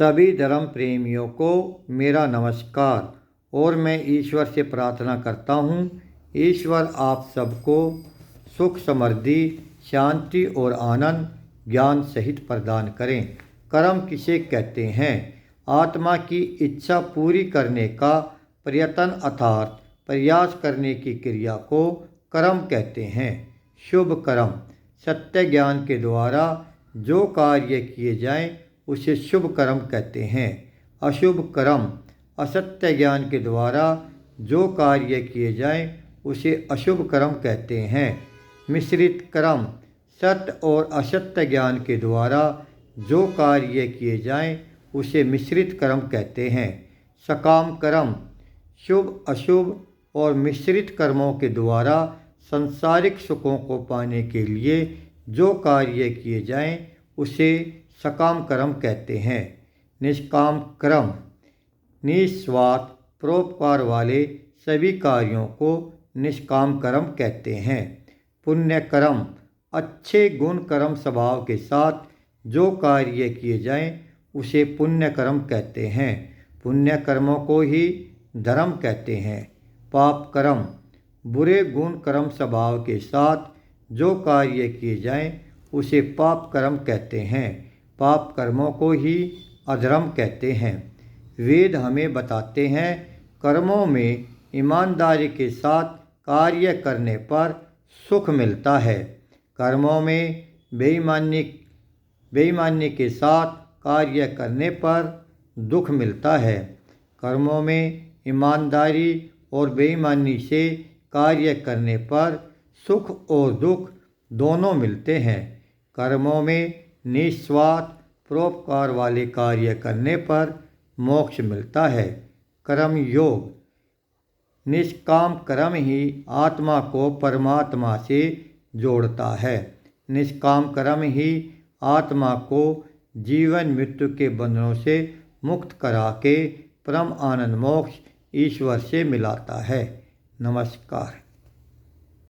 सभी धर्म प्रेमियों को मेरा नमस्कार और मैं ईश्वर से प्रार्थना करता हूँ। ईश्वर आप सबको सुख, समृद्धि, शांति और आनंद ज्ञान सहित प्रदान करें। कर्म किसे कहते हैं? आत्मा की इच्छा पूरी करने का प्रयत्न अर्थात प्रयास करने की क्रिया को कर्म कहते हैं। शुभ कर्म सत्य ज्ञान के द्वारा जो कार्य किए जाएं उसे शुभ कर्म कहते हैं। अशुभ कर्म असत्य ज्ञान के द्वारा जो कार्य किए जाएं उसे अशुभ कर्म कहते हैं। मिश्रित कर्म सत्य और असत्य ज्ञान के द्वारा जो कार्य किए जाएं उसे मिश्रित कर्म कहते हैं। सकाम कर्म शुभ, अशुभ और मिश्रित कर्मों के द्वारा सांसारिक सुखों को पाने के लिए जो कार्य किए जाएं उसे सकाम कर्म कहते हैं। निष्काम कर्म निस्वार्थ परोपकार वाले सभी कार्यों को निष्काम कर्म कहते हैं। पुण्य कर्म अच्छे गुण कर्म स्वभाव के साथ जो कार्य किए जाएं उसे पुण्य कर्म कहते हैं। पुण्य कर्मों को ही धर्म कहते हैं। पाप कर्म बुरे गुण कर्म स्वभाव के साथ जो कार्य किए जाएं उसे पाप कर्म कहते हैं। पाप कर्मों को ही अधर्म कहते हैं। वेद हमें बताते हैं कर्मों में ईमानदारी के साथ कार्य करने पर सुख मिलता है। कर्मों में बेईमानी के साथ कार्य करने पर दुख मिलता है। कर्मों में ईमानदारी और बेईमानी से कार्य करने पर सुख और दुख दोनों मिलते हैं। कर्मों में निस्वार्थ परोपकार वाले कार्य करने पर मोक्ष मिलता है। कर्म योग निष्काम कर्म ही आत्मा को परमात्मा से जोड़ता है। निष्काम कर्म ही आत्मा को जीवन मृत्यु के बंधनों से मुक्त करा के परम आनंद मोक्ष ईश्वर से मिलाता है। नमस्कार।